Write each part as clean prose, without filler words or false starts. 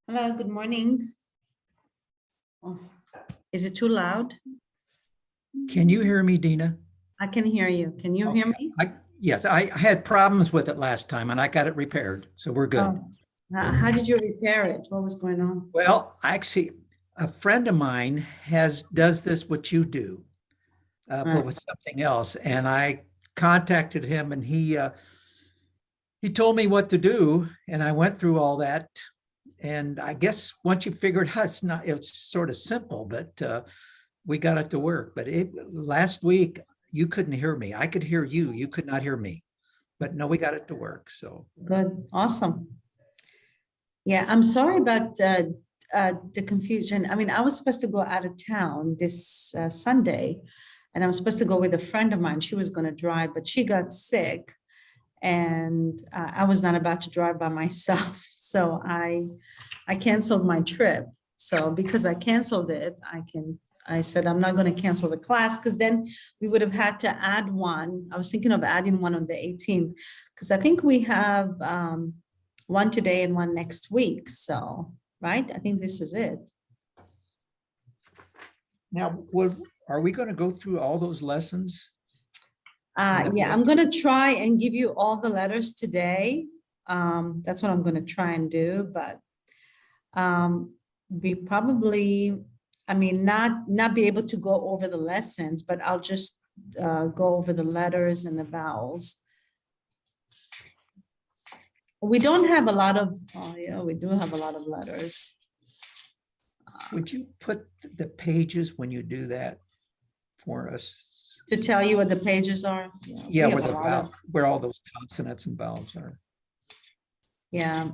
Hello, good morning. Oh, is it too loud? Can you hear me, Dina? I can hear you. Can you hear Okay. me? Yes, I had problems with it last time and I got it repaired, so we're good. Oh, how did you repair it? What was going on? Well, actually, a friend of mine does this what you do, but Right. with something else. And I contacted him and he told me what to do, and I went through all that. And I guess once you figure it out, it's sort of simple, but we got it to work. But last week you couldn't hear me. I could hear you. You could not hear me. But no, we got it to work. So Good, awesome. Yeah, I'm sorry about the confusion. I mean, I was supposed to go out of town this Sunday, and I was supposed to go with a friend of mine. She was going to drive, but she got sick, and I was not about to drive by myself. So I canceled my trip. So because I canceled it, I said, I'm not going to cancel the class, because then we would have had to add one. I was thinking of adding one on the 18th, because I think we have one today and one next week. So, right? I think this is it. now, are we going to go through all those lessons? Yeah, I'm going to try and give you all the letters today. That's what I'm going to try and do, but we probably, I mean, not be able to go over the lessons, but I'll just go over the letters and the vowels. We don't have a lot of, oh yeah, we do have a lot of letters. Would you put the pages when you do that for us? To tell you what the pages are? Yeah, we where have a lot of- where all those consonants and vowels are. Yeah.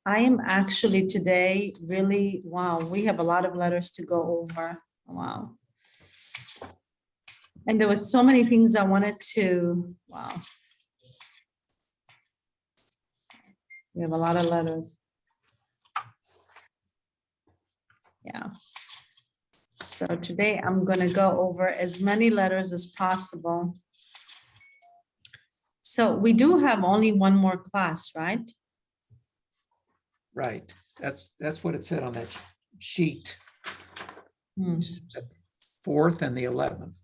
I am actually today really, wow, we have a lot of letters to go over. Wow. And there was so many things I wanted to, wow. We have a lot of letters. Yeah. So today I'm going to go over as many letters as possible. So we do have only one more class, right? Right. That's what it said on that sheet. Hmm, The 4th and the 11th.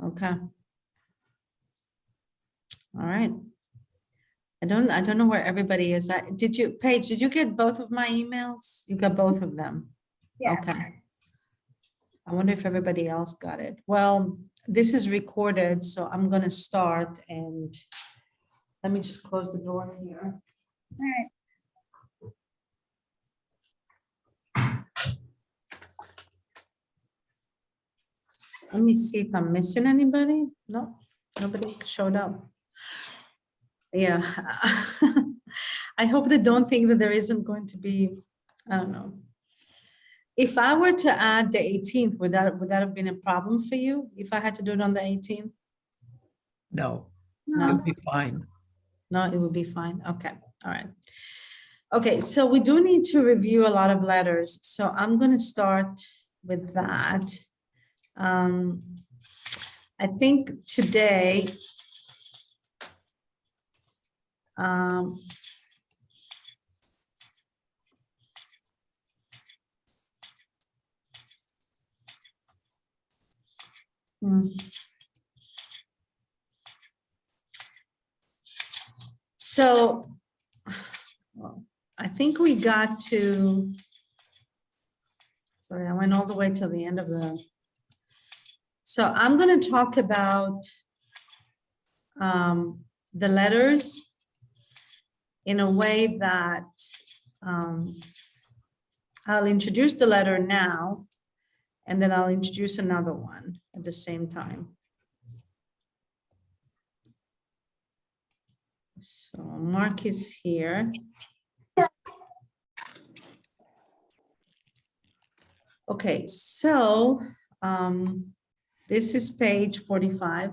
okay. All right. I don't know where everybody is at. Paige, did you get both of my emails? You got both of them? Yeah. Okay. I wonder if everybody else got it. Well, this is recorded, so I'm gonna start, and let me just close the door here. All right. Let me see if I'm missing anybody. No, nobody showed up. Yeah. I hope they don't think that there isn't going to be, I don't know. If I were to add the 18th, would that have been a problem for you if I had to do it on the 18th? No, No. it'll be fine. No, it would be fine. Okay, all right. Okay, so we do need to review a lot of letters. So I'm going to start with that. I think today Um, hmm. So well, I think we got to, sorry, I went all the way till the end of the, so I'm going to talk about the letters in a way that I'll introduce the letter now, and then I'll introduce another one at the same time. So Mark is here. Okay, so this is page 45.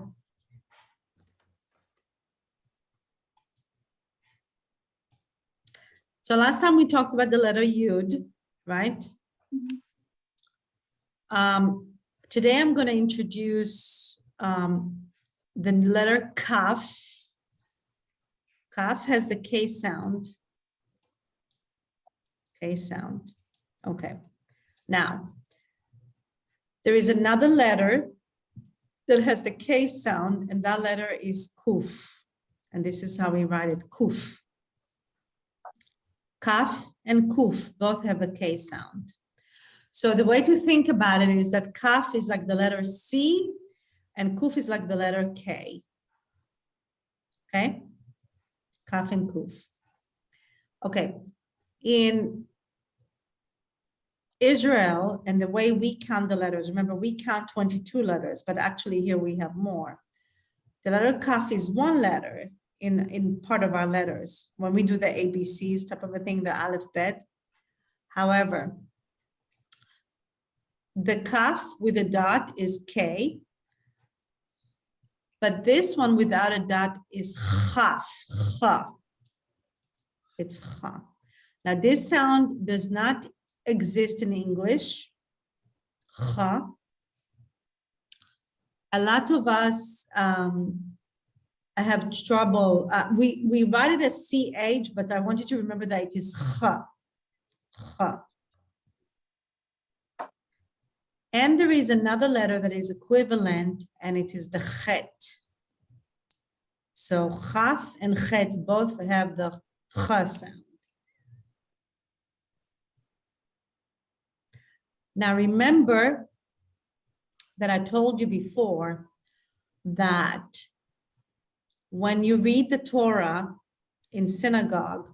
So last time we talked about the letter Yud, right? Today I'm going to introduce the letter Kaf. Kaf has the K sound. K sound. Okay. Now, there is another letter that has the K sound, and that letter is Kuf. And this is how we write it, Kuf. Kaf and Kuf both have a K sound. So the way to think about it is that Kaf is like the letter C, and Kuf is like the letter K. Okay? Kaf and Kuf. Okay. In Israel, and the way we count the letters, remember we count 22 letters, but actually here we have more. The letter Kaf is one letter in part of our letters. When we do the ABCs type of a thing, the Alef, Bet. However, the Kaf with a dot is K, but this one without a dot is Chaf, Cha. It's Cha. Now this sound does not exist in English. Cha. A lot of us have trouble. We write it as CH, but I want you to remember that it is Cha. Cha. And there is another letter that is equivalent, and it is the Chet. So Chaf and Chet both have the Cha sound. Now remember that I told you before that when you read the Torah in synagogue,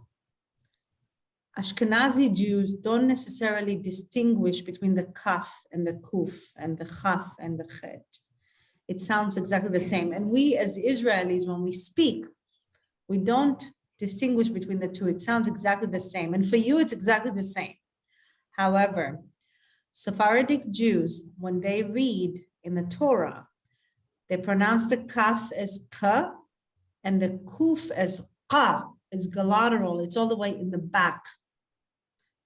Ashkenazi Jews don't necessarily distinguish between the Kaf and the Kuf and the Chaf and the Chet. It sounds exactly the same. And we as Israelis, when we speak, we don't distinguish between the two. It sounds exactly the same. And for you, it's exactly the same. However, Sephardic Jews, when they read in the Torah, they pronounce the Kaf as Ka and the Kuf as Qa. It's galateral. It's all the way in the back.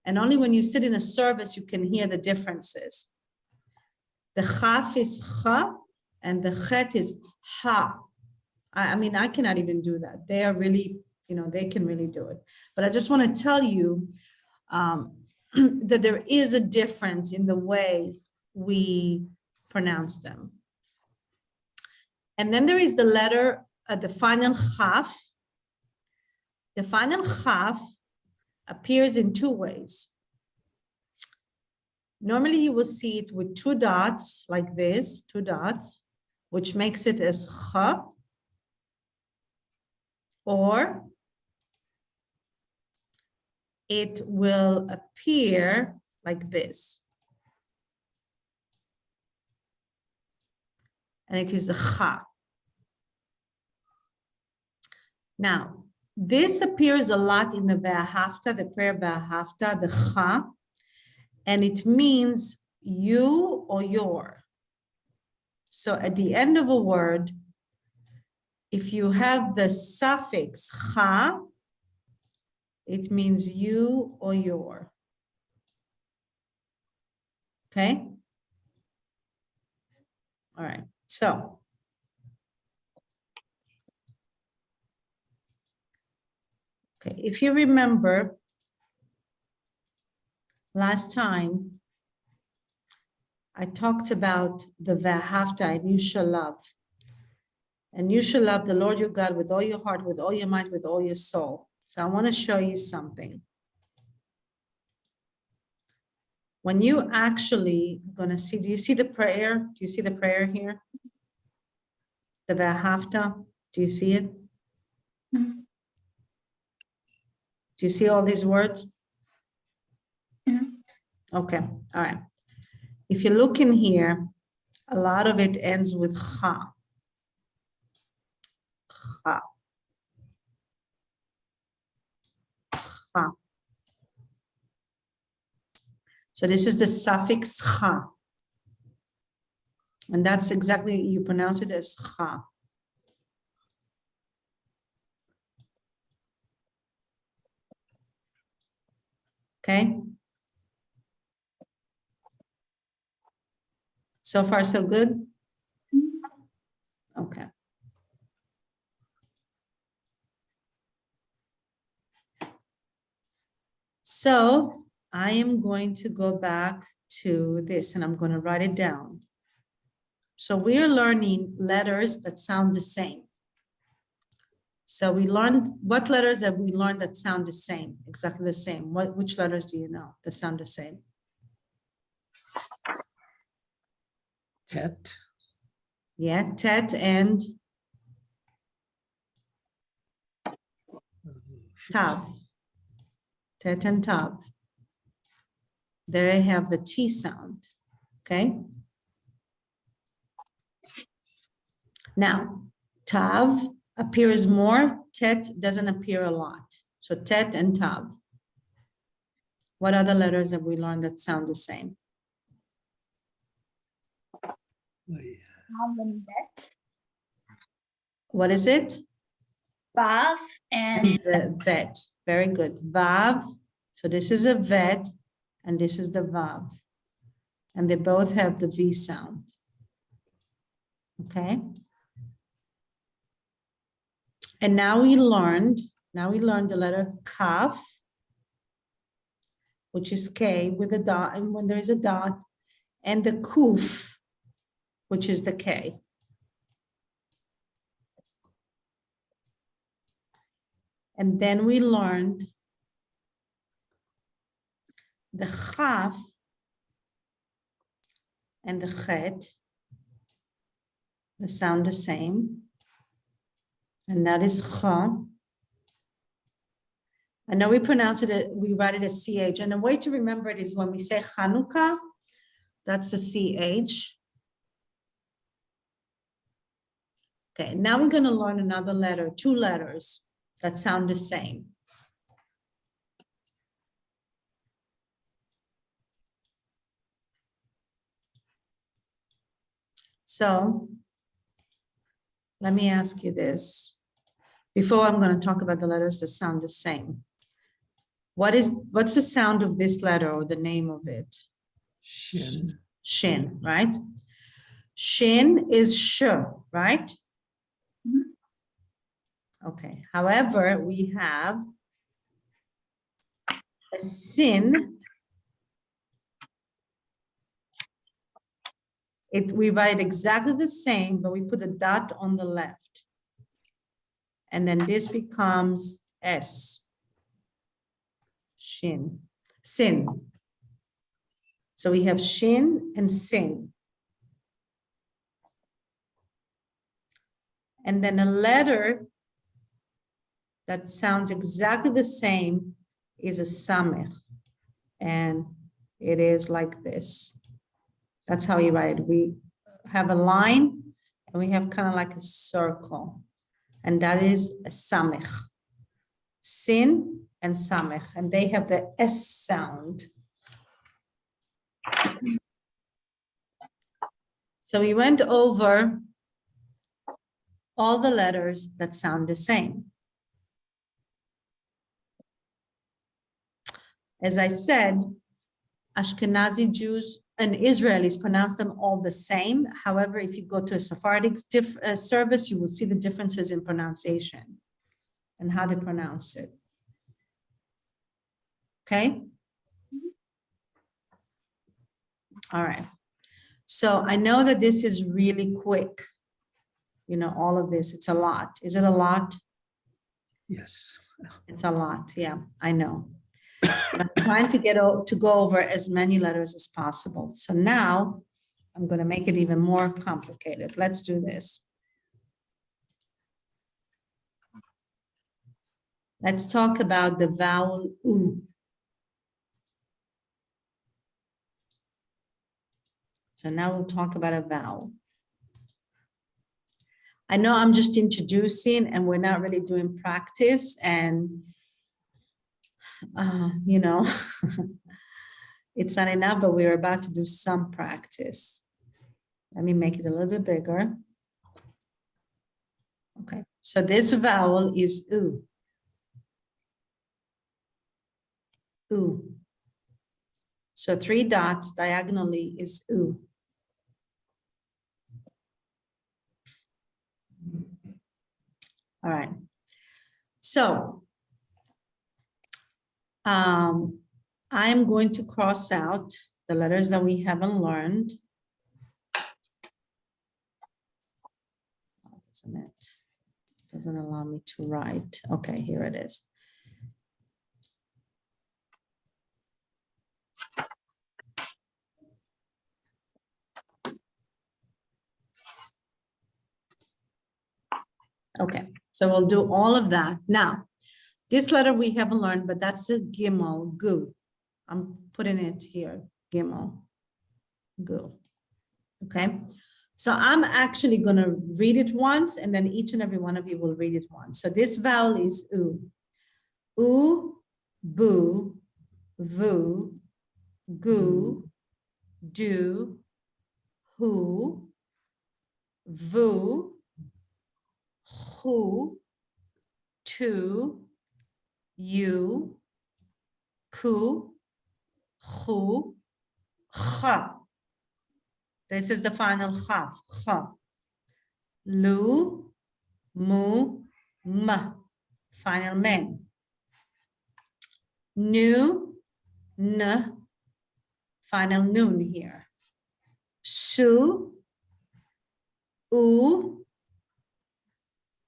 And only when you sit in a service, you can hear the differences. The Chaf is Cha and the Chet is Ha. I mean, I cannot even do that. They are really, they can really do it. But I just want to tell you that there is a difference in the way we pronounce them. And then there is the letter, the final Chaf. The final Chaf appears in two ways. Normally you will see it with two dots like this, two dots, which makes it as Cha, or it will appear like this. And it is a Cha. Now, this appears a lot in the Ve'ahavta, the prayer Ve'ahavta, the Cha, and it means you or your. So at the end of a word, if you have the suffix Cha, it means you or your. Okay? All right, so Okay, if you remember last time, I talked about the V'ahavta, and you shall love. And you shall love the Lord your God with all your heart, with all your mind, with all your soul. So I want to show you something. When you actually gonna see, do you see the prayer? Do you see the prayer here? The V'ahavta, do you see it? Do you see all these words? Okay, all right. If you look in here, a lot of it ends with cha. Cha. Cha. So this is the suffix cha. And that's exactly, you pronounce it as cha. Okay. So far, so good? Okay. So I am going to go back to this and I'm going to write it down. So we are learning letters that sound the same. So we learned, what letters have we learned that sound the same, exactly the same? Which letters do you know that sound the same? Tet. Yeah, tet and tav. Tet and tav. There I have the T sound, okay? Now, tav appears more, tet doesn't appear a lot. So tet and tav. What other letters have we learned that sound the same? And Bet. What is it? Vav and The vet. Very good. Vav. So this is a vet and this is the vav. And they both have the V sound. Okay. And now we learned the letter kaf, which is K with a dot, and when there is a dot, and the kuf, which is the K. And then we learned the chaf and the chet, they sound the same. And that is cha. I know we pronounce it, we write it as CH. And the way to remember it is when we say Chanukah, that's the CH. Okay, now we're going to learn another letter, two letters that sound the same. So let me ask you this. Before I'm going to talk about the letters that sound the same. What's the sound of this letter or the name of it? Shin. Shin, right? Shin is sh, right? Okay. However, we have a sin. We write exactly the same, but we put a dot on the left. And then this becomes S. Shin. Sin. So we have shin and sin. And then a letter that sounds exactly the same is a samech. And it is like this. That's how you write it. We have a line and we have kind of like a circle. And that is a samech. Sin and samech. And they have the S sound. So we went over all the letters that sound the same. As I said, Ashkenazi Jews and Israelis pronounce them all the same. However, if you go to a Sephardic service, you will see the differences in pronunciation and how they pronounce it. Okay. All right. So I know that this is really quick. You know, all of this, it's a lot. Is it a lot? Yes. It's a lot. Yeah, I know. But I'm trying to to go over as many letters as possible. So now I'm going to make it even more complicated. Let's do this. Let's talk about the vowel U. So now we'll talk about a vowel. I know I'm just introducing and we're not really doing practice, and you know, it's not enough, but we're about to do some practice. Let me make it a little bit bigger. Okay, so this vowel is U. U. So 3 dots diagonally is U. All right. So I'm going to cross out the letters that we haven't learned. Doesn't it? Doesn't allow me to write. Okay, here it is. Okay, so we'll do all of that. Now, this letter we haven't learned, but that's the Gimel, Gu. I'm putting it here, Gimel, Gu. Okay, so I'm actually going to read it once, and then each and every one of you will read it once. So this vowel is U. U, Bu, Vu, Gu, Du, Hu, Vu, Hu, Tu, You, Ku, Hu, Cha. This is the final Chaf. Cha. Lu, Mu, Ma. Final Mem. Nu, N. Final Nun here. Shu, U,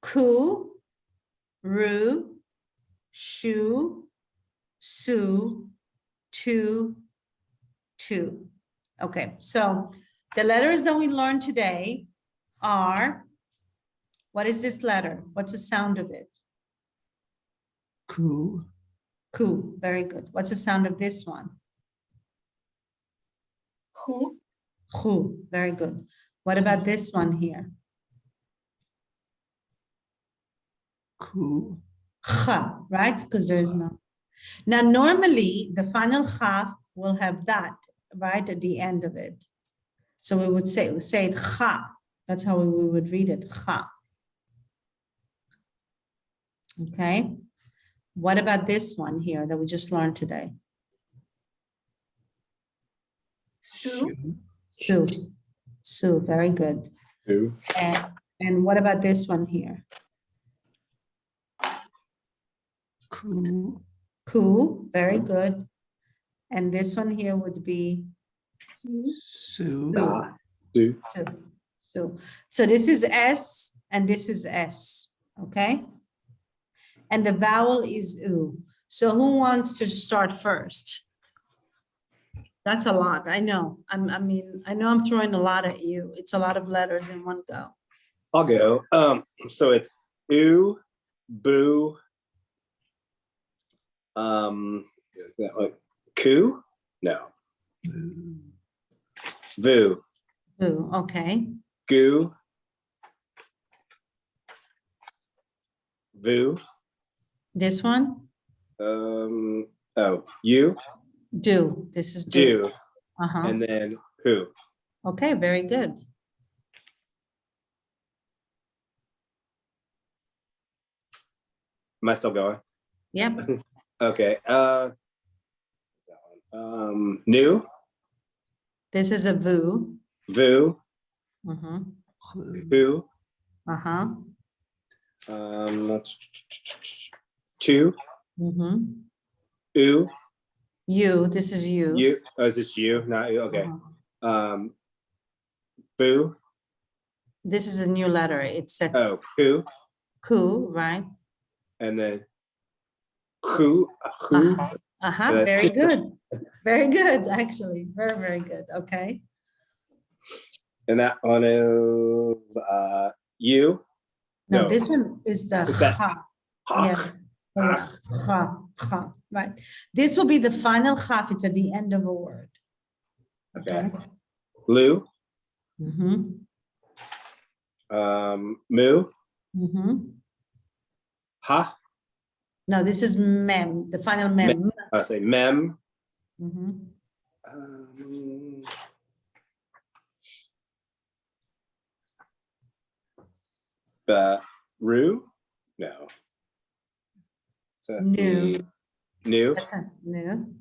Ku, Ru, Shu, Su, Tu, Tu. Okay, so the letters that we learned today are, what is this letter? What's the sound of it? Ku. Ku, very good. What's the sound of this one? Who? Hu, very good. What about this one here? Ku. Cha, right? Because there's no. Now, normally the final chaf will have that right at the end of it. So we would say it cha. That's how we would read it, cha. Okay. What about this one here that we just learned today? Su? Su. Su, very good. Who? And what about this one here? Ku. Ku, very good. And this one here would be Su? Su. Sue. Su. Su. So this is S and this is S, okay? And the vowel is U. So who wants to start first? That's a lot, I know. I mean, I know I'm throwing a lot at you. It's a lot of letters in one go. I'll go. So it's oo, boo, coo? No. Vu, U, okay. goo, vu, This one? you, Do. This is do. do, Uh-huh. and then who. Okay, very good. Am I still going? Yep. Okay. New, This is a VU. vu, Uh-huh. who, Uh-huh. two, Mm-hmm. oo, You, this is you. You. Oh, is this you? Not you. Okay. Uh-huh. Boo. This is a new letter. It's a Oh, poo. ku, right? And then who. Who. Uh-huh. Uh-huh. Yeah, Very good. Very good, actually. Very, very good. Okay. And that one is you. Now No. this one is the Is that ha. ha? Yeah. Ha, ha, right. This will be the final chaf. It's at the end of a word. Okay. Lou. Mm-hmm. Moo. Mm-hmm. Ha. No, this is mem, the final mem. I say mem. Mm-hmm. Rue. No. So that's New. New. That's a new.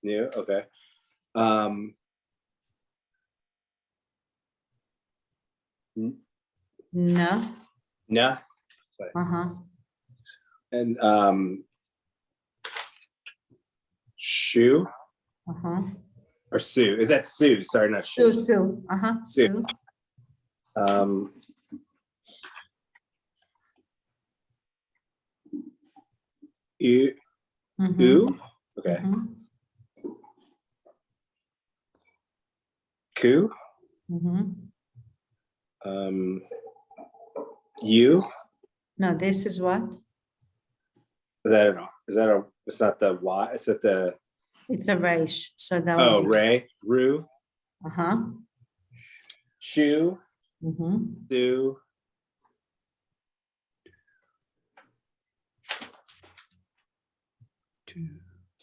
New. Okay. No. Nah. Uh-huh. And shoe Uh-huh. or Sue. Is that Sue? Sorry, not Sue, shoe. Sue. Uh-huh. Sue. Sue. You. Mhm. Ooh. Okay. Mhm. Coo. Mhm. You. No, this is what? Is that a? It's not the Y. It's at the. It's a resh. So that Oh, would be. Ray. Rue. Uh-huh. Shoe. Mhm. Do.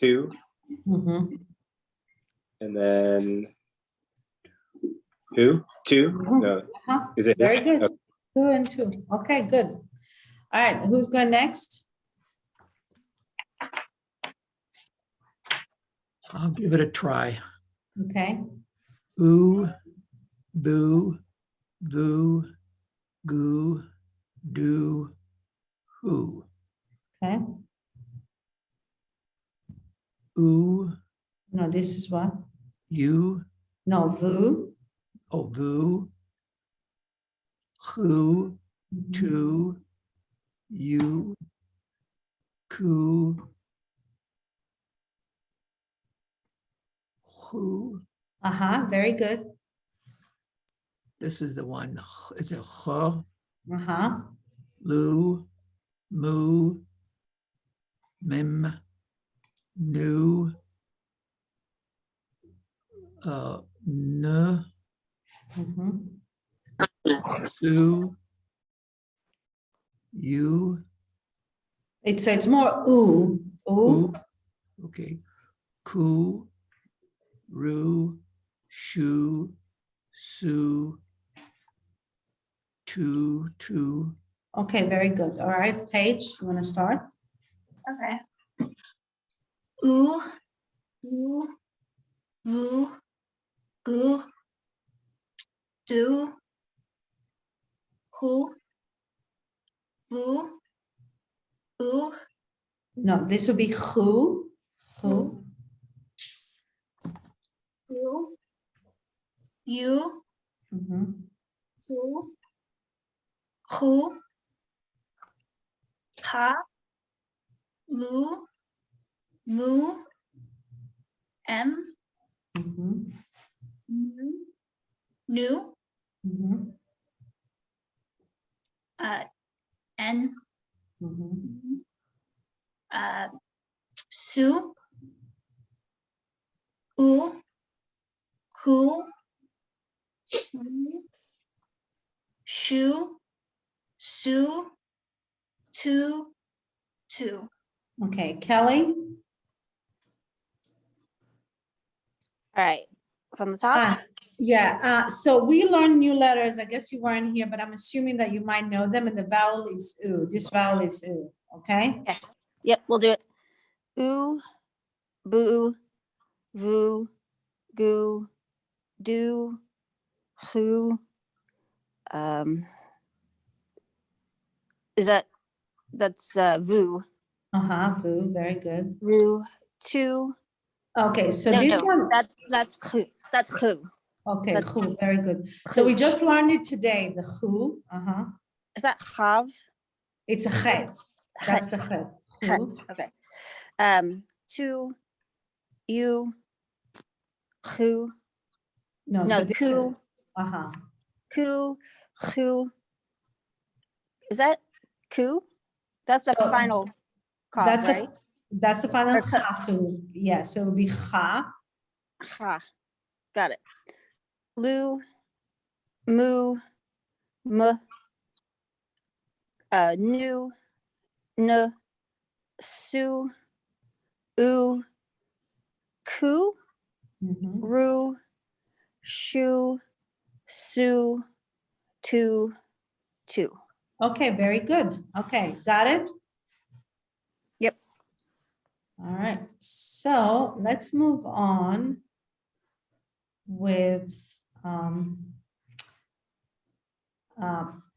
Two. Mhm. And then who? Two? Mhm. No. Uh-huh. Is it Very this? good. Okay. 2 and 2. Okay, good. All right, who's going next? I'll give it a try. Okay. Ooh, boo, goo, goo, do, who. Okay. Ooh, No, this is what? you, No, vu. oh, voo, who, Mhm. to, you, ku, who. Uh-huh, very good. This is the one. Is it h, Uh-huh. lu, moo, mim, new, n, Mhm. su, you, It's more ooh. Ooh. ooh, okay, ku, ru, shu, su, tu. Okay, very good. All right, Paige, you want to start? Okay. Ooh, ooh, ooh, ooh, do, who, ooh, ooh, No, this would be who. Who. who, you, Mhm. who, ha, lu, moo, m, Mhm. new, Mhm. n, Mhm. Sue, who, shoe, Sue, two, two. Okay, Kelly? All right, from the top. Yeah, so we learned new letters. I guess you weren't here, but I'm assuming that you might know them, and the vowel is oo. This vowel is oo, okay? Yes. Yep, we'll do it. Ooh, boo, voo, goo, do, who. Is that's voo, Uh-huh, voo, very good. roo, two, Okay, so No, this no, one, that's who. That's who. okay, that's- who, very good. So we just learned it today, the who, Is that Hav? it's a chet. That's the chet. Who. Okay. To, you, who, No, no, so this, ku, who. Is that ku? That's the So, final call, that's right? that's the final Or ka- ha. So, yeah, so it'll be ha. Ha. Got it. Lu, mu, m, nu, n, su, u, ku, Mhm. ru, shu, su, tu, tu. Okay, very good. Okay, got it? Yep. All right, so let's move on with,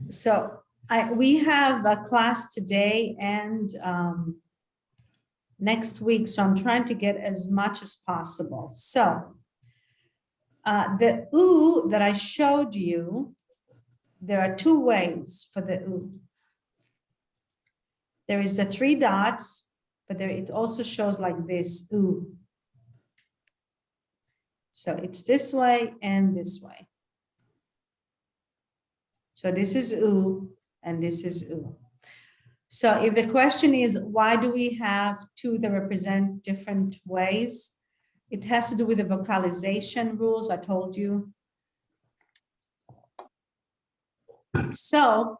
so we have a class today and next week, so I'm trying to get as much as possible. So the oo that I showed you, there are two ways for the oo. There is the three dots, but there it also shows like this oo. So it's this way and this way. So this is oo and this is oo. So if the question is, why do we have two that represent different ways? It has to do with the vocalization rules I told you. So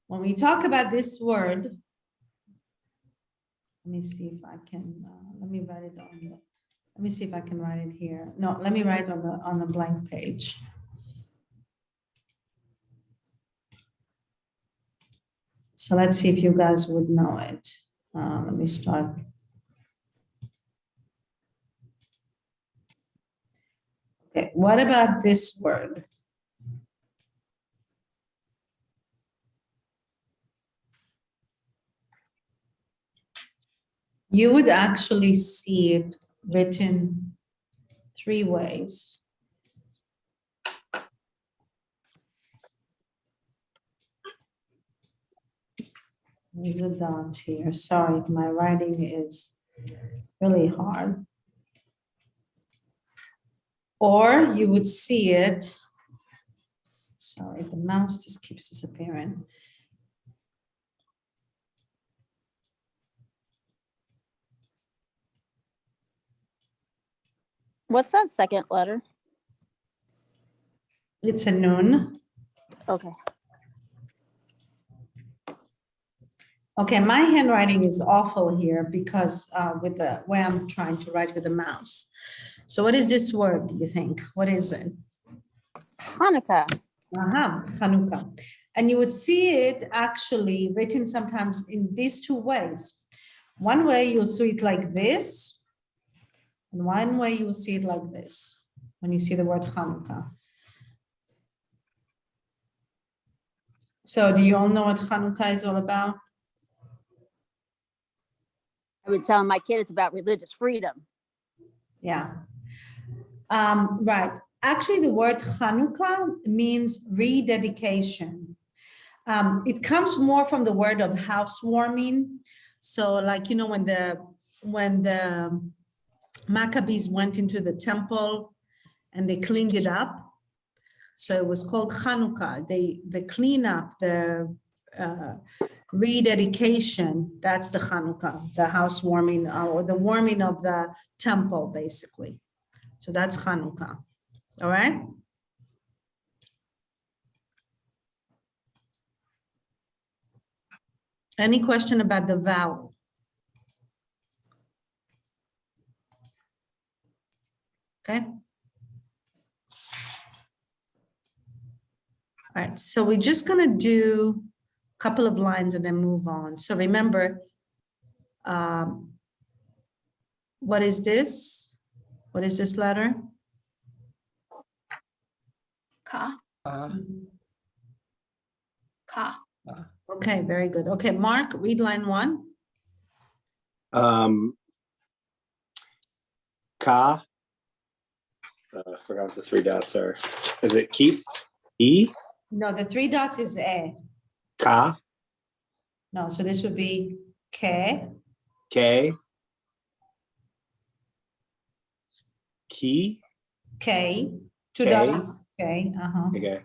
when we talk about this word, let me see if I can, let me write it on the, let me see if I can write it here. No, let me write on the blank page. So let's see if you guys would know it. Let me start. Okay, what about this word? You would actually see it written three ways. There's a dot here. Sorry, my writing is really hard. Or you would see it. Sorry, the mouse just keeps disappearing. What's that second letter? It's a nun. Okay. Okay, my handwriting is awful here because with the way I'm trying to write with the mouse. So what is this word, you think? What is it? Hanukkah. Chanukah. And you would see it actually written sometimes in these two ways. One way you'll see it like this, and one way you will see it like this when you see the word Chanukah. So do you all know what Chanukah is all about? I've been telling my kid it's about religious freedom. Yeah. Right. Actually, the word Chanukah means rededication. It comes more from the word of housewarming. So, like, you know, when the Maccabees went into the temple and they cleaned it up, so it was called Chanukah. They clean up the rededication. That's the Chanukah, the housewarming or the warming of the temple, basically. So that's Chanukah. All right. Any question about the vowel? Okay. All right, so we're just gonna do a couple of lines and then move on. So remember, what is this? What is this letter? Ka, Uh, ka. Okay, very good. Okay, Mark, read line 1. Ka. I forgot what the 3 dots are. Is it keep? E? No, the 3 dots is A. Ka. No, so this would be K, K. Ki. K, 2 K. dots is K, Okay.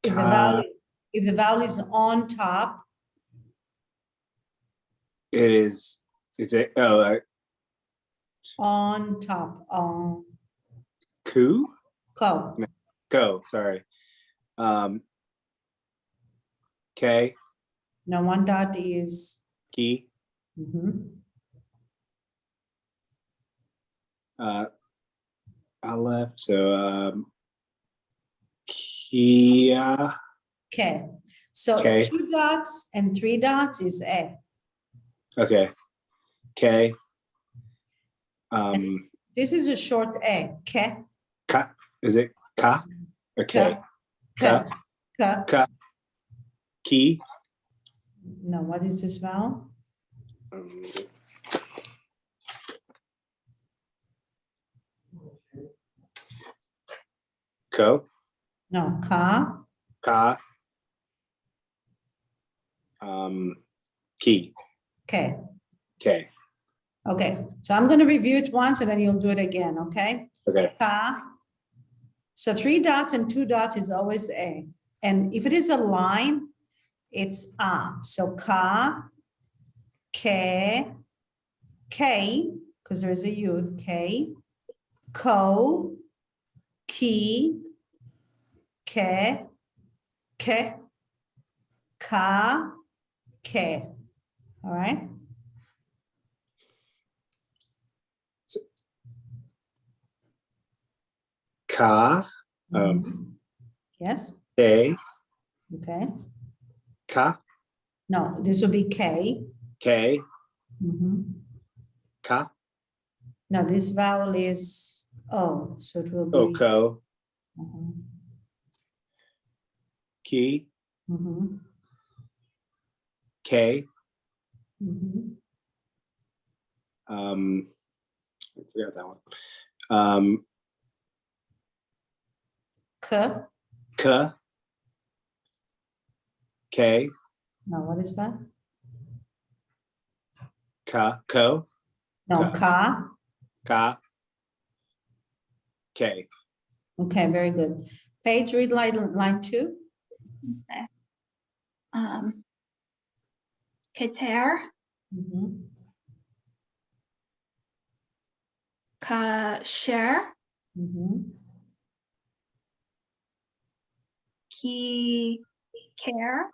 If the Ka. vowel, if the vowel is on top, It is. Is it? Oh, on top, on, ku. go, Go. Sorry. K. no, 1 dot is, Ki. mhm, Alef. So Kia. K. So K. 2 dots and 3 dots is A. Okay. K. And this is a short A, K, Ka. Is it ka? Okay. K, K, Ka. Ki. no, what is this vowel? Ko. No, Ka, Ka. Ki. K. K. Okay, so I'm gonna review it once and then you'll do it again, okay? Okay. Ka. So 3 dots and 2 dots is always A. And if it is a line, it's A. So Ka, K, K, because there's a yud, K, Ko, Ki, Ke, Ke, Ka, Ke. All right? Ka. Mhm. Yes, K. okay. Ka. No, this will be K. K. Mhm. Ka. No, this vowel is O, so it will be. Oko. Mhm, Ki. mhm, K. mhm. I forgot that one. K. K. K. No, what is that? Ka. Ko. No, Ka. Ka. K. Okay, very good. Page, read line 2. Okay. Keter, Mhm, kasher, mhm. ki care,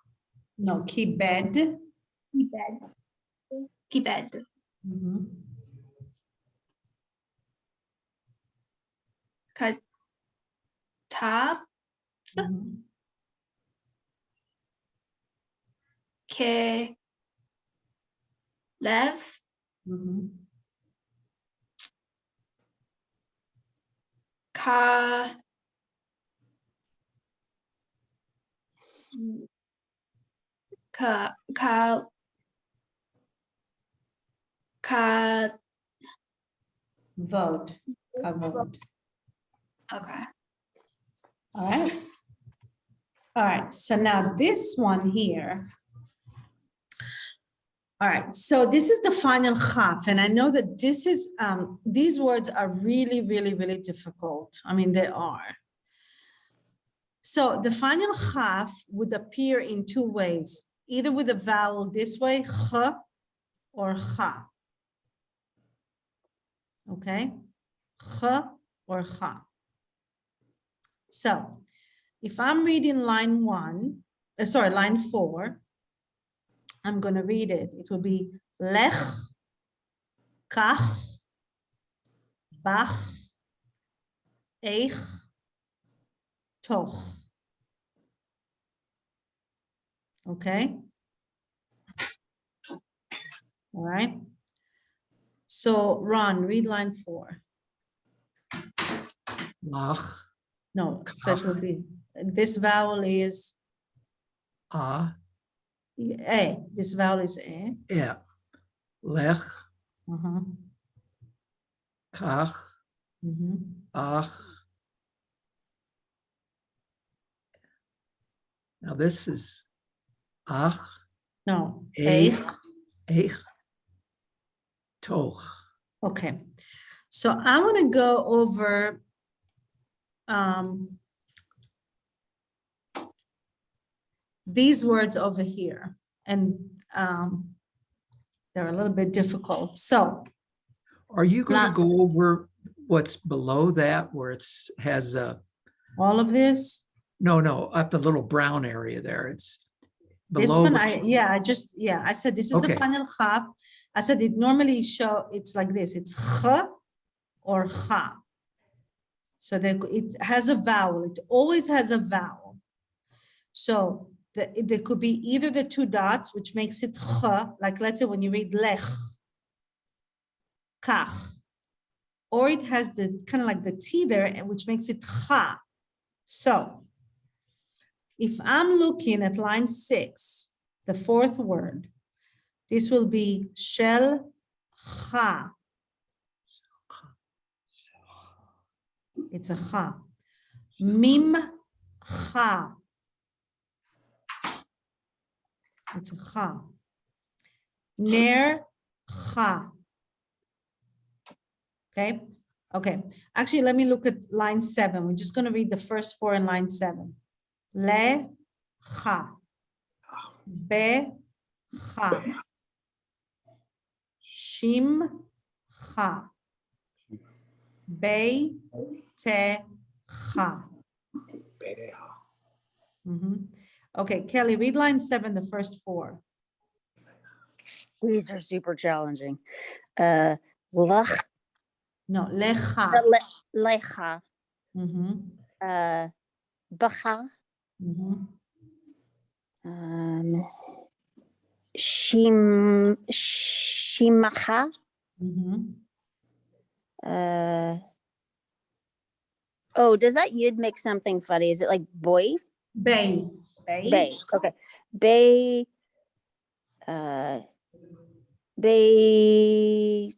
No, kibed. kibed, kibed, Mhm, katab, mhm. ke lev, Mhm. ka ka ka ka Vote. Kavod. okay. All right. All right, so now this one here. All right, so this is the final chaf, and I know that this is, these words are really, really, really difficult. I mean, they are. So the final chaf would appear in 2 ways, either with a vowel this way, ch, or cha. Okay, ch or cha. So if I'm reading line 1, line 4, I'm going to read it. It will be lech, kach, bach, eich, toch. Okay. All right. So Ron, read line 4. Ach. No, so it will be, this vowel is Ah. A. This vowel is A. Yeah. lech, Uh-huh. kach, Mhm. ach. Now this is ach, No, eich, eich. eich, toch. Okay, so I want to go over these words over here, and they're a little bit difficult. So, Are you going to Lach. go over what's below that where it's has a, all of this, no, up the little brown area there. It's this below. one, but- I said this is the Okay. final chaf. I said it normally it's like this. It's ch or cha. So it has a vowel. It always has a vowel. So there could be either the two dots, which makes it ch, like let's say when you read lech, kach, or it has the kind of like the T there, which makes it cha. So if I'm looking at line 6, the fourth word, this will be shel cha. It's a cha. Mim cha. It's a cha. Ner cha. Okay. Okay. Actually, let me look at line 7. We're just going to read the first 4 in line 7. Le cha. Be cha. Shim cha. Bei te cha. Okay, Kelly, read line 7, the first 4. These are super challenging. Lech, No, lecha. lecha, bacha, shimacha, oh, does that yid make something funny? Is it like boy? Bei. Bay. Okay. Bay. Bay.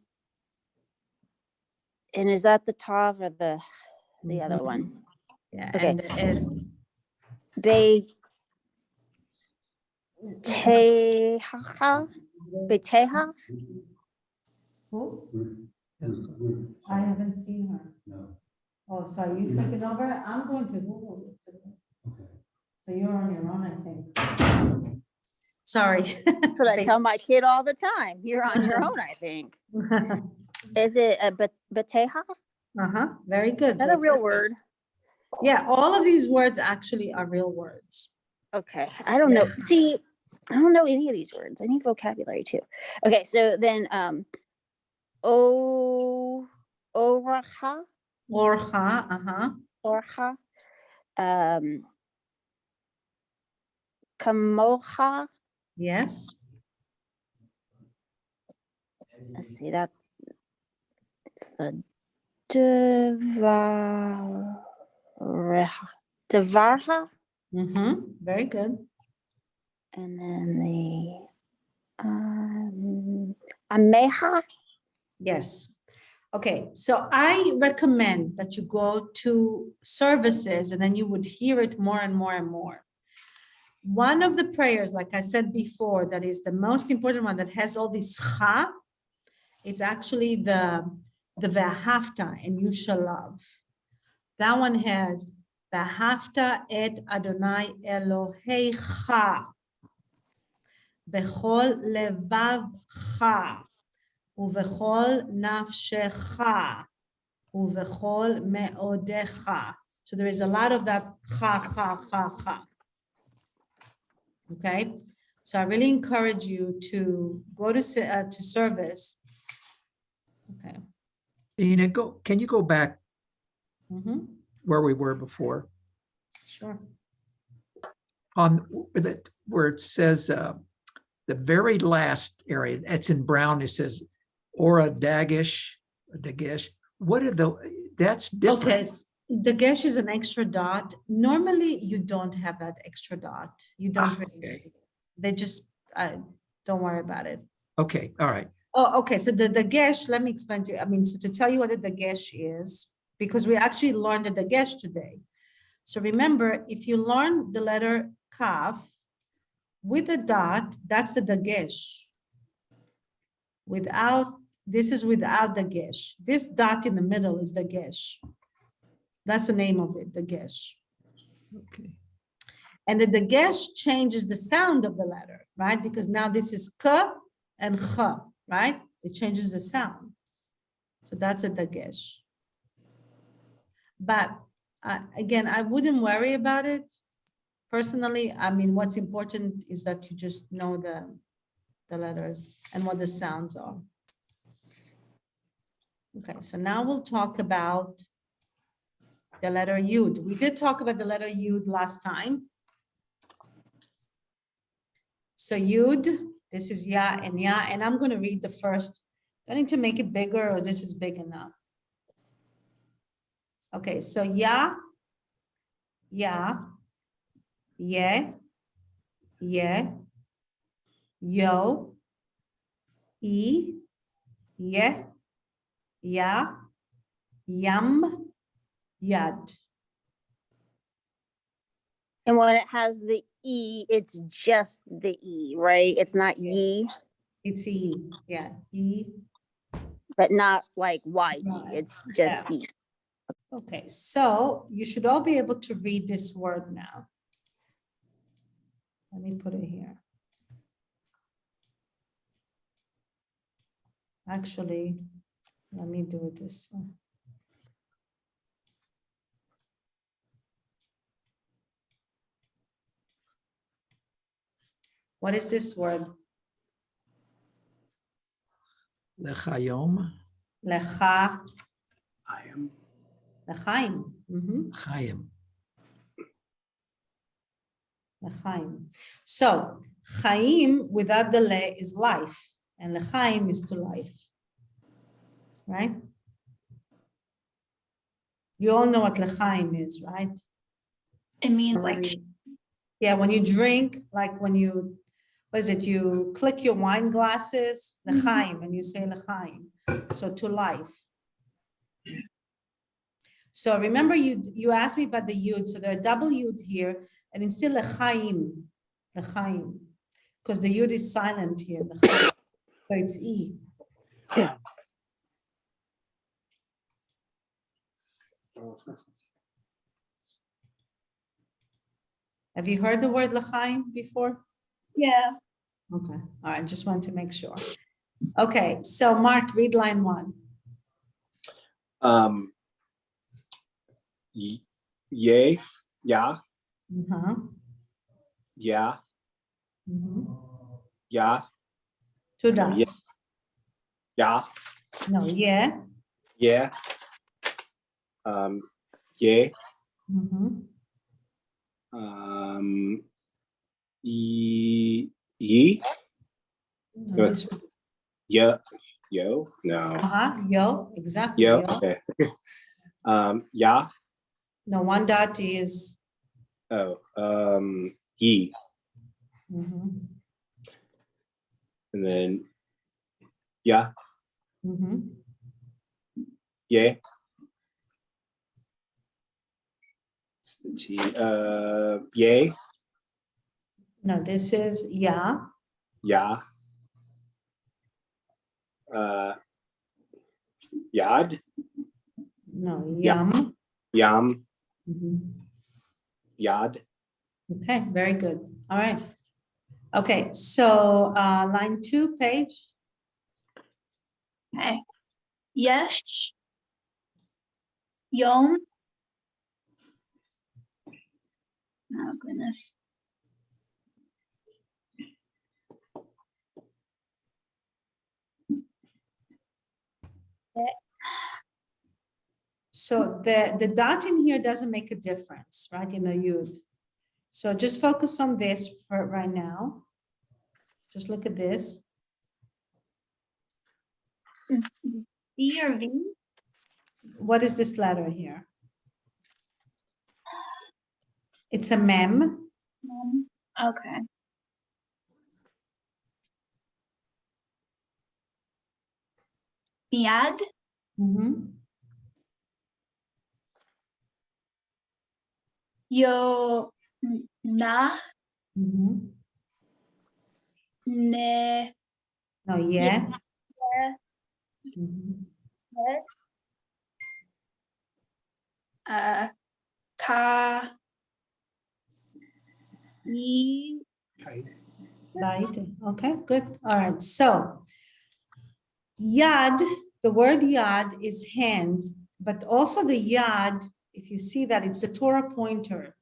And is that the tav or the other one? Yeah. Okay. And Bay. Teha. Bay teha. who? I haven't seen her. Oh, so are you taking over? I'm going to Google it today. So you're on your own, I think. Sorry. That's what I tell my kid all the time. You're on your own, I think. Is it a bateha? Uh-huh, very good. Is that a real word? Yeah, all of these words actually are real words. Okay. I don't know. See, I don't know any of these words. I need vocabulary too. Okay, so then oracha. Orcha, uh-huh. Orcha. Kamocha. Yes. Let's see that. It's the Devarha. Very good. And then the Ameha. Yes. Okay, so I recommend that you go to services and then you would hear it more and more and more. One of the prayers, like I said before, that is the most important one that has all this cha, it's actually the V'ahavta, and you shall love. That one has V'ahavta et Adonai Eloheicha bechol levavcha uvechol nafshecha uvechol meodecha. So there is a lot of that cha. Okay, so I really encourage you to go to service. Okay. Ina, can you go back Mhm. where we were before? Sure. On where it says the very last area, it's in brown, it says Ora Dagish. What are that's different. Okay, the gesh is an extra dot. Normally, you don't have that extra dot. You don't really Okay. see it. They just, don't worry about it. Okay, all right. Oh, okay, so the dagesh, let me explain to you. I mean, so to tell you what the dagesh is, because we actually learned the dagesh today. So remember, if you learn the letter kaf with a dot, that's the dagesh. Without, this is without dagesh. This dot in the middle is dagesh. That's the name of it, dagesh. Okay. And the dagesh changes the sound of the letter, right? Because now this is k and ch, right? It changes the sound. So that's a dagesh. But again, I wouldn't worry about it. Personally, I mean, what's important is that you just know the letters and what the sounds are. Okay, so now we'll talk about the letter Yud. We did talk about the letter Yud last time. So Yud, this is Ya, and I'm going to read the first. I need to make it bigger, or this is big enough. Okay, so Ya, Ye, Ye, Yo, Ye, Ya, Yam, Yad. And when it has the E, it's just the E, right? It's not ye, It's E, yeah, E. but not like YE. Right. It's just Yeah. E. Okay, so you should all be able to read this word now. Let me put it here. Actually, let me do it this way. What is this word? Lechayom, Lecha, I am. lechaim. Chaim. Lechaim. So, chaim without the le is life, and lechaim is to life. Right? You all know what lechaim is, right? It means like Yeah, when you drink, like when you, what is it? You click your wine glasses, lechaim, and you say lechaim. So to life. So remember, you asked me about the yud. So there are double yud here, and it's still lechaim, lechaim, because the yud is silent here. Lechaim. So it's e. Have you heard the word lechaim before? yeah. Okay, all right. Just want to make sure. Okay, so Mark, read line 1. Ye, ya, Uh-huh. ya, Mhm. ya, 2 No, yeah. dots. ya, No, yeah. yeah. Ye, Mhm. ye, No, No, this it's- yo, no, yo, exactly. yo, Yo. okay. Ya, No, 1 dot is. ye, Mhm. and then ya, Mhm. ye. It's the T, ye, No, this is ya. ya, yad, No, Yeah. yum. yam, Mhm. yad. Okay, very good. All right. Okay, so line 2, page. Okay. Yesh. Yom. Oh goodness. So the dot in here doesn't make a difference, right, in the yud. So just focus on this for right now. Just look at this. B or V? What is this letter here? It's a mem. Okay. Miad, Mhm. Yo, Na, Mhm. Ne, No, yeah. Mhm. Ka, I, Right. Okay, good. All right. So yad, the word yad is hand, but also the yad, if you see that, it's the Torah pointer.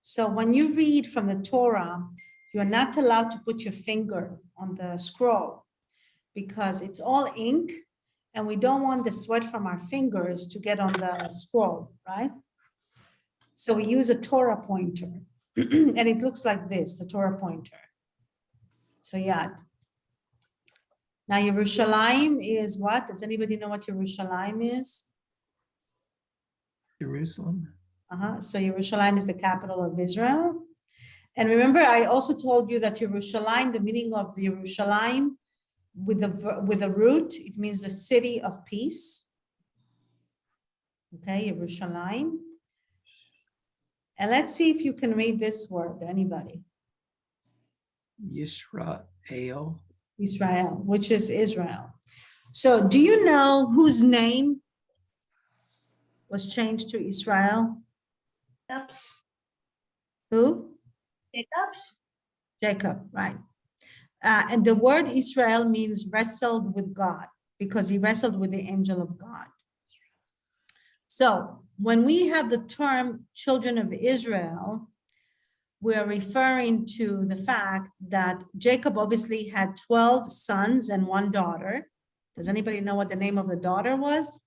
So when you read from the Torah, you're not allowed to put your finger on the scroll because it's all ink and we don't want the sweat from our fingers to get on the scroll, right? So we use a Torah pointer and it looks like this, the Torah pointer. So yad. Now Yerushalayim is what? Does anybody know what Yerushalayim is? Jerusalem. So Yerushalayim is the capital of Israel. And remember, I also told you that Yerushalayim, the meaning of the Yerushalayim with the root, it means the city of peace. Okay, Yerushalayim. And let's see if you can read this word, anybody. Yisrael. Israel, which is Israel. So do you know whose name was changed to Israel? Jacob's, Who? Jacob's, Jacob, right. And the word Israel means wrestled with God because he wrestled with the angel of God. So when we have the term children of Israel, we're referring to the fact that Jacob obviously had 12 sons and one daughter. Does anybody know what the name of the daughter was?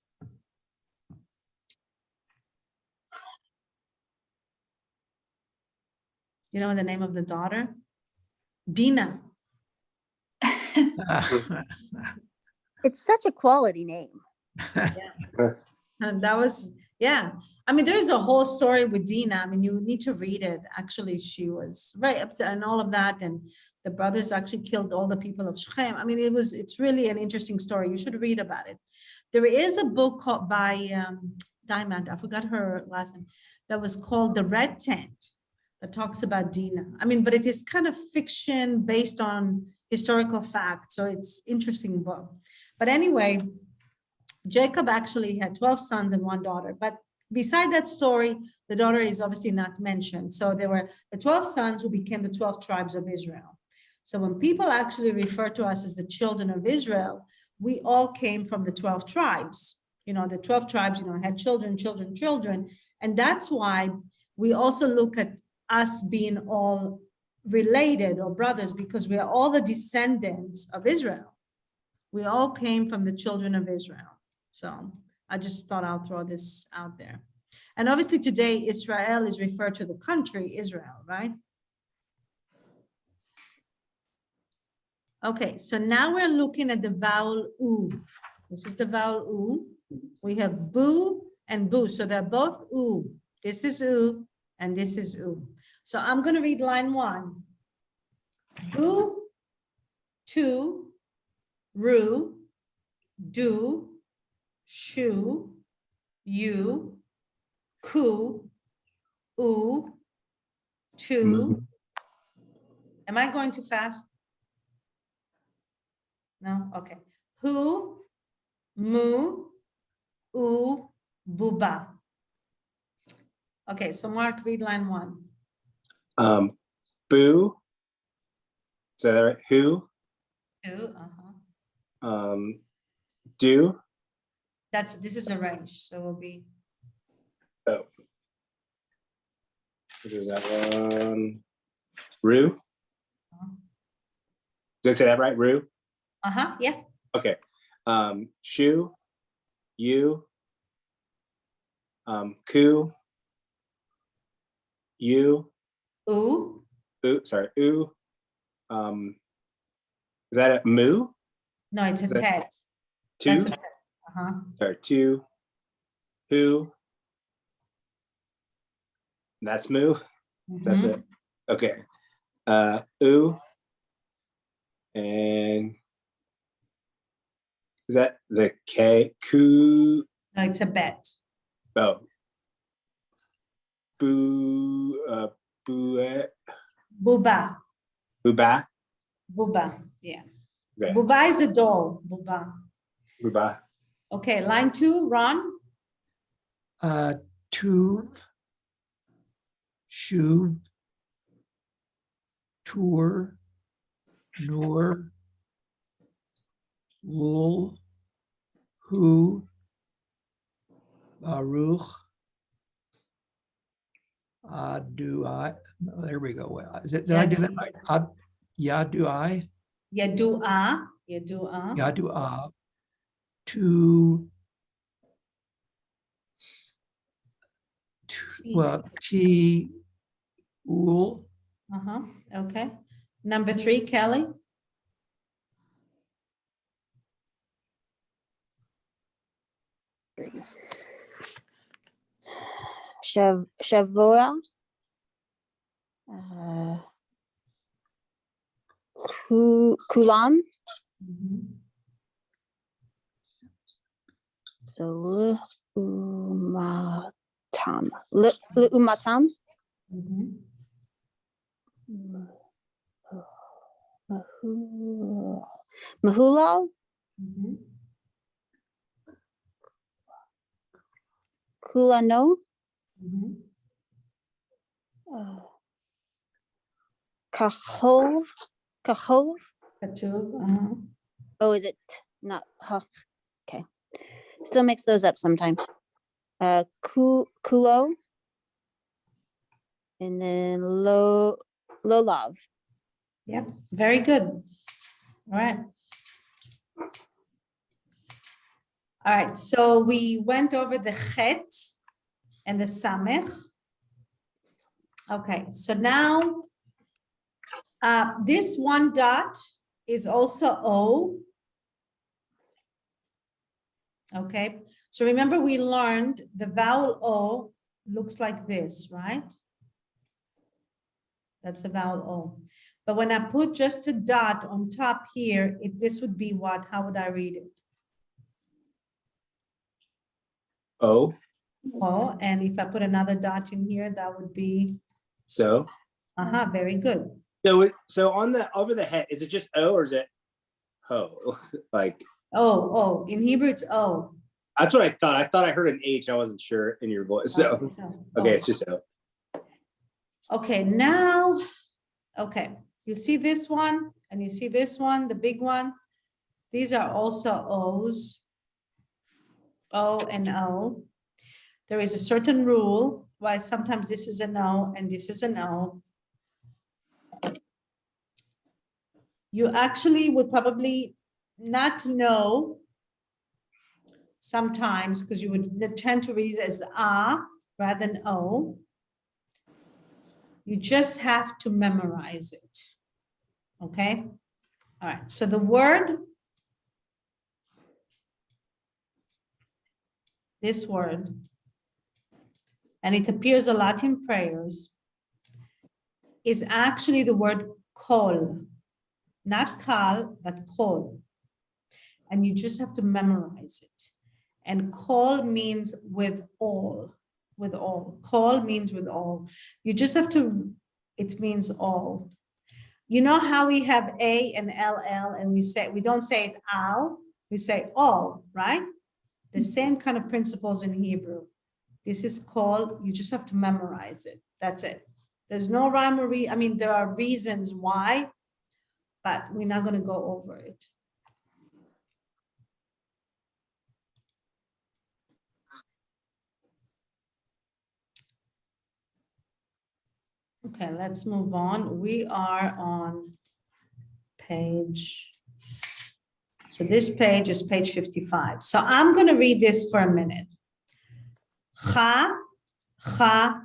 You know the name of the daughter? Dinah. It's such a quality name. And that was, yeah. I mean, there's a whole story with Dinah. I mean, you need to read it. Actually, she was right up to, and all of that. And the brothers actually killed all the people of Shechem. I mean, it's really an interesting story. You should read about it. There is a book called by Diamond, I forgot her last name, that was called The Red Tent, that talks about Dinah. I mean, but it is kind of fiction based on historical facts. So it's interesting book. But anyway, Jacob actually had 12 sons and one daughter, but beside that story, the daughter is obviously not mentioned. So there were the 12 sons who became the 12 tribes of Israel. So when people actually refer to us as the children of Israel, we all came from the 12 tribes. You know, the 12 tribes, had children. And that's why we also look at us being all related or brothers because we are all the descendants of Israel. We all came from the children of Israel. So I just thought I'll throw this out there. And obviously today, Israel is referred to the country Israel, right? Okay, so now we're looking at the vowel U. This is the vowel U. We have boo and boo. So they're both U. This is U and this is U. So I'm going to read line 1. Boo, two, ru, do, shu, you, ku, u, two. Am I going too fast? No? Okay. Hu, mu, u, buba. Okay, so Mark, read line 1. Boo. Is that right? Who? Two, Do. this is a range, so it will be Oh. What is that one? Rue. Did I say that right? Rue? yeah. Okay. Shu. You. Ku. You. U, Sorry. Ooh. Is that a moo? no, it's a Is that tet. Two. That's a tet. Sorry. Two. Who? That's moo. Is that the? Okay. Ooh. And Is that the K? Ku? No, it's a bet. Oh. Boo. Buba. Buba. Buba. Yeah. Okay. Buba is a doll. Buba. Buba. Okay, line 2, Ron. Tuv, Shuv, Tur, Nur, Lul, Hu, Baruch, do I? There we go. Did I do that right? Do I? Yadua. Yadua. Do I? To, well, T, Ul, Uh-huh. Okay. Number 3, Kelly. Shavua. Kulam. Mhm. So Umatam. Umatam. Mhm. Mahulal. Mhm. Kulano. Mhm. Kahov. Kahov. Katuv. Uh-huh. Oh, is it not? Huh. Okay. Still mix those up sometimes. Kulo. And then Lolav. Yep. Very good. All right. All right. So we went over the chet and the samech. Okay. So now this one dot is also O. Okay. So remember we learned the vowel O looks like this, right? That's the vowel O. But when I put just a dot on top here, this would be what? How would I read it? Oh. O. And if I put another dot in here, that would be, So. very good. So on the over the head, is it just O or is it ho? Like. Oh, in Hebrew it's O. That's what I thought. I thought I heard an H. I wasn't sure in your voice. So okay, it's just O. Okay, now, okay, you see this one and you see this one, the big one. These are also O's, O and O. There is a certain rule why sometimes this is an O and this is an O. You actually would probably not know sometimes because you would tend to read it as A rather than O. You just have to memorize it. Okay? All right. So the word, this word, and it appears a lot in prayers, is actually the word kol. Not kal, but kol. And you just have to memorize it. And kol means with all. With all. Kol means with all. You just have to, it means all. You know how we have A and LL and we don't say it al, we say all, right? The same kind of principles in Hebrew. This is called, you just have to memorize it. That's it. There's no rhyme or reason. I mean, there are reasons why, but we're not going to go over it. Okay, let's move on. We are on page. So this page is page 55. So I'm going to read this for a minute. Cha, cha,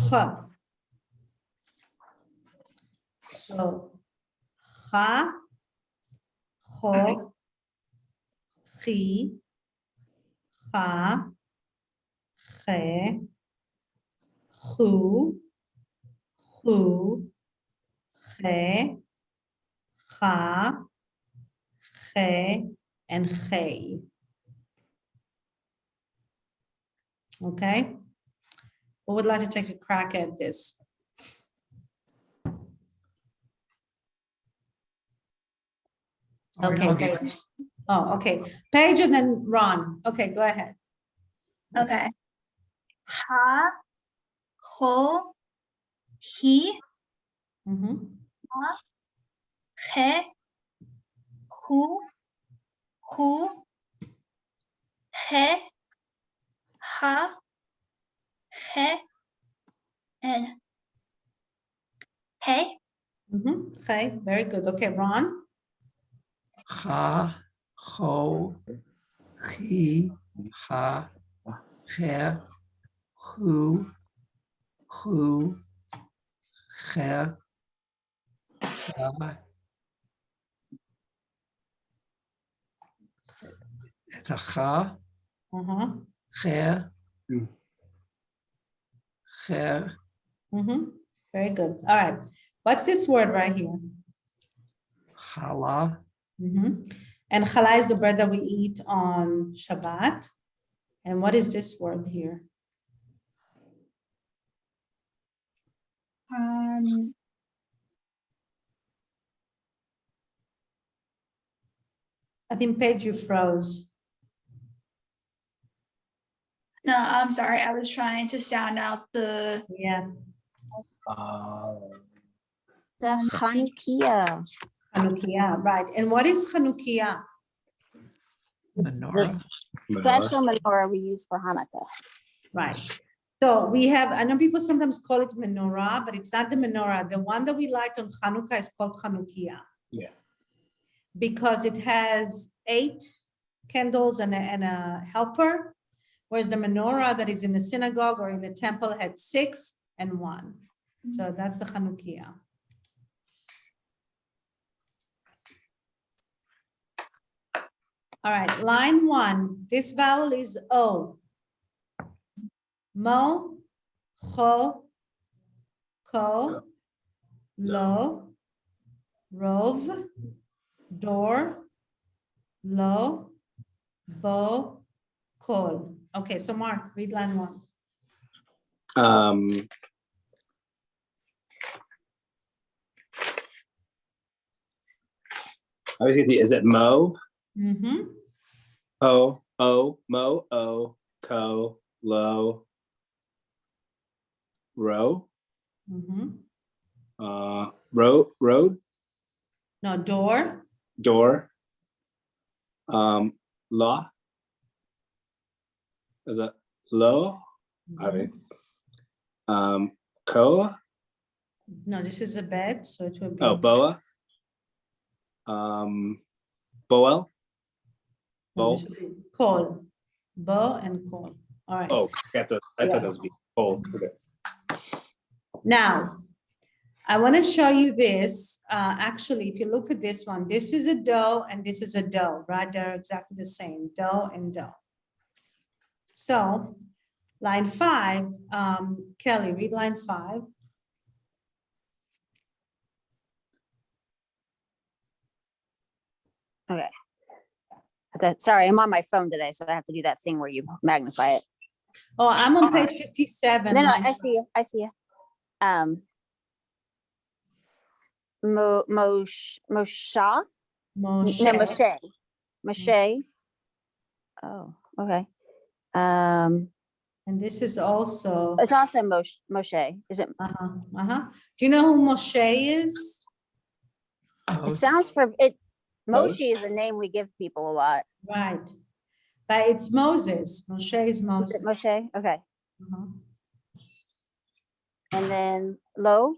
cha. So, cha, cho, chi, cha, che, chu, chu, che, cha, che, and Hey. Okay. Who would like to take a crack at this? All right, Okay, I'll get- Paige. Oh, okay. Paige and then Ron. Okay, go ahead. Okay. Ha, ho, he, Mhm. he, hu, he, ha, he, and hey. Okay, very good. Okay, Ron. Ha, ho, he, ha, he, who, he, ha. It's a ha, Uh-huh. he, Hmm. he, Very good. All right. What's this word right here? challah, And challah is the bread that we eat on Shabbat. And what is this word here? I think Paige, you froze. No, I'm sorry. I was trying to sound out the Yeah. The Chanukia. Chanukiah, right. And what is Chanukiah? menorah. This special menorah we use for Hanukkah. Right. So we have, I know people sometimes call it menorah, but it's not the menorah. The one that we light on Hanukkah is called Chanukiah Yeah. because it has 8 candles and a helper, whereas the menorah that is in the synagogue or in the temple had 6 and 1. So that's the Chanukiah. All right, line 1, this vowel is O. Mo, cho, ko, lo, rov, door, lo, bo, kol. Okay, so Mark, read line 1. I was gonna is it Mo? Mm-hmm. O, Mo, O, Ko, Lo, Ro, Mm-hmm. Road, No, door. door, Law. Is it Lo? I mean, Ko, No, this is a bed, so it will be. oh, Boa, Boel, No, this will be call. Bo and call. All right. oh, I thought that was cold. Okay. Now, I want to show you this. Actually, if you look at this one, this is a dough and this is a dough, right? They're exactly the same, dough and dough. So line 5, Kelly, read line 5. Okay. Sorry, I'm on my phone today, so I have to do that thing where you magnify it. Oh, I'm on page 57. No, line I see you. I see you. Moshe. Moshe. No, Moshe. Moshe. Oh, okay. And this is also. It's also Moshe. Is it? Do you know who Moshe is? It sounds for it. Moshe? Moshe is a name we give people a lot. Right. But it's Moses. Moshe is Moses. Is it Moshe? Okay. Uh-huh. And then Lo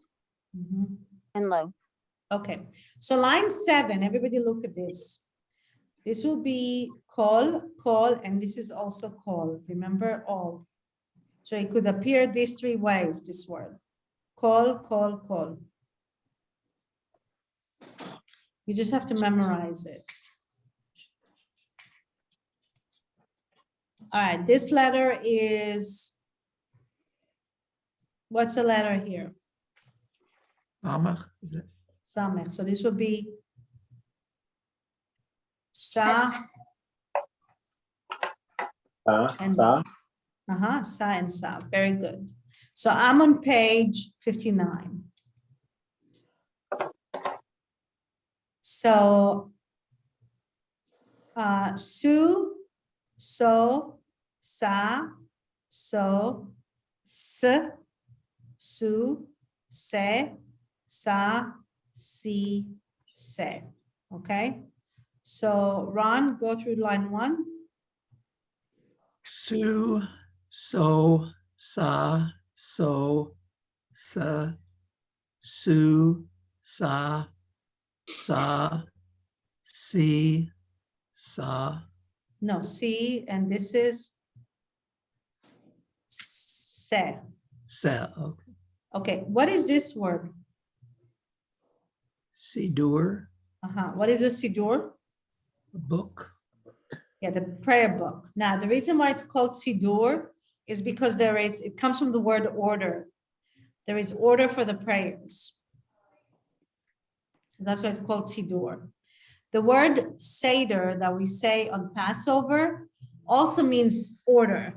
Mhm. and Lo. Okay, so line 7, everybody look at this. This will be call, and this is also call. Remember all. So it could appear these 3 ways, this word. Call. You just have to memorize it. All right, this letter is, what's the letter here? Samach, is it? Samech. So this would be Sa, And- Sa. Sa and sa, very good. So I'm on page 59. So su, so, sa, so, s, su, se, sa, si, se. Okay? So Ron, go through line 1. Su, so, sa, so, sa, su, sa, sa, si, sa, No, si, and this is se. sa. Okay. Okay, what is this word? Sidur, What is a sidur? a book. Yeah, the prayer book. Now, the reason why it's called sidur is because it comes from the word order. There is order for the prayers. That's why it's called sidur. The word seder that we say on Passover also means order,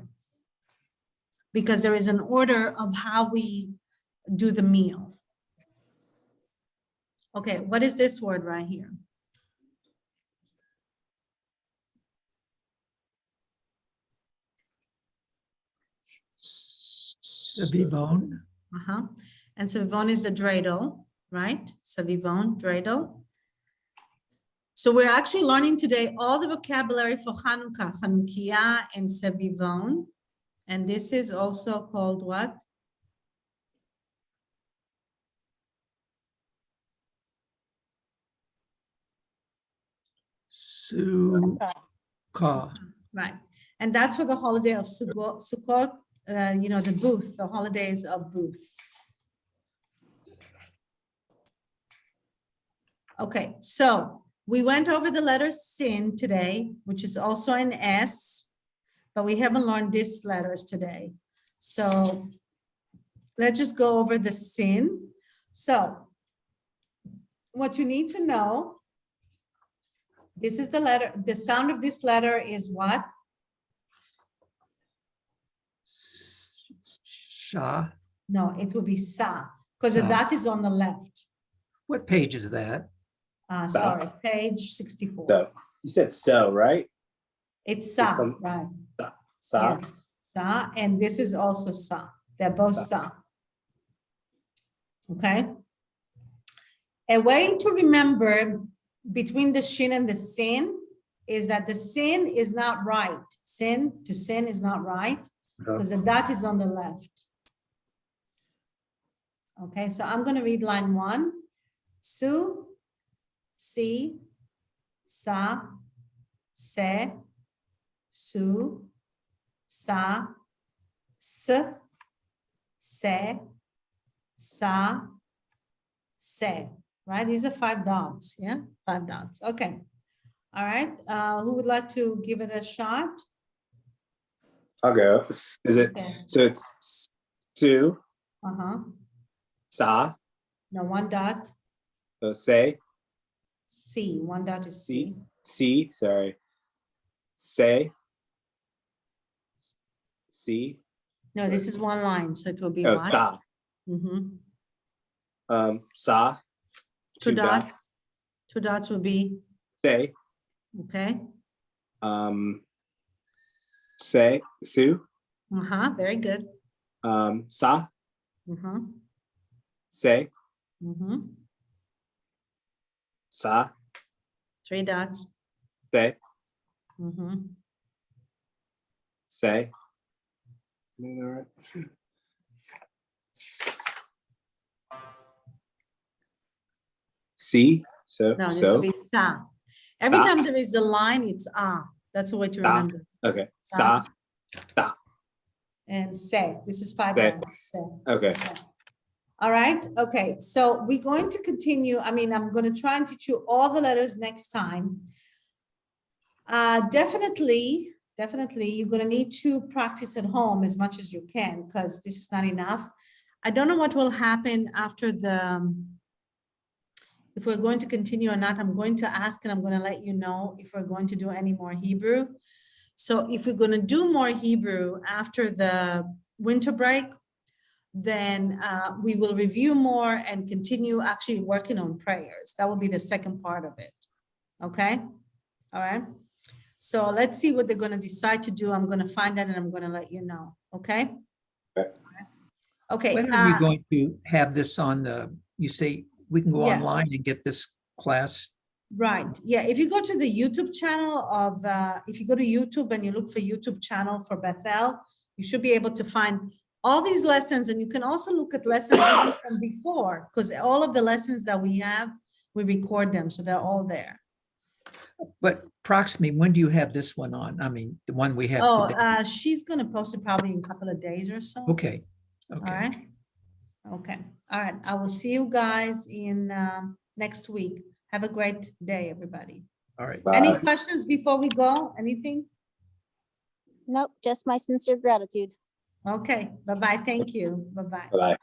because there is an order of how we do the meal. Okay, what is this word right here? Savivon, And savivon is the dreidel, right? Savivon, dreidel. So we're actually learning today all the vocabulary for Hanukkah, Chanukiah, and savivon. And this is also called what? Sukkah. Right. And that's for the holiday of Sukkot, the booth, the holidays of booth. Okay, so we went over the letter sin today, which is also an S, but we haven't learned these letters today. So let's just go over the sin. So what you need to know, this is the letter, the sound of this letter is what? Shah. No, it will be sa, because the Sa. dot is on the left. What page is that? Sorry, page 64. So you said so, right? It's sa, on- right? Sa. Yes, sa, and this is also sa. They're both sa. Okay. A way to remember between the shin and the sin is that the sin is not right. Sin is not right because the dot is on the left. Okay, so I'm going to read line 1. Su, si, sa, se, su, sa, s, se, sa, se. Right? These are 5 dots. Yeah, 5 dots. Okay. All right. Who would like to give it a shot? I'll go. Is it, Okay. so it's su, sa, No, 1 dot. so say, C. 1 dot is C. si, sorry. Say, si, No, this is 1 line, so it will be oh, what? sa, Mhm. sa, 2 2 dots. 2 dots will be, say, okay. say, su, Very good. sa, Mhm. say, Mhm. sa, 3 dots. say, Mhm. say. See, so, No, this so, will be sa. Every Sa. time there is a line, it's ah. That's the way to Sa. remember. okay, sa, And se. This is 5 Se. dots. Se. okay, All right. Okay. So we're going to continue. I mean, I'm going to try and teach you all the letters next time. Definitely, you're going to need to practice at home as much as you can, because this is not enough. I don't know what will happen after if we're going to continue or not. I'm going to ask, and I'm going to let you know if we're going to do any more Hebrew. So if we're gonna do more Hebrew after the winter break, then we will review more and continue actually working on prayers. That will be the second part of it. Okay? All right. So let's see what they're gonna decide to do. I'm gonna find out and I'm gonna let you know. Okay? Okay. Okay. When are you going to have this on, you say we can go Yeah. online and get this class? Right, yeah, if you go to the YouTube channel of, if you go to YouTube and you look for YouTube channel for Beth-El, you should be able to find all these lessons, and you can also look at lessons even from before, because all of the lessons that we have, we record them, so they're all there. But approximately, when do you have this one on? I mean, the one we have Oh, today? she's gonna post it probably in a couple of days or so. Okay, All okay. right, okay, all right, I will see you guys in, next week. Have a great day, everybody. All right. Bye. Any questions before we go? Anything? Nope, just my sincere gratitude. Okay, bye-bye, thank you, bye-bye. Bye-bye.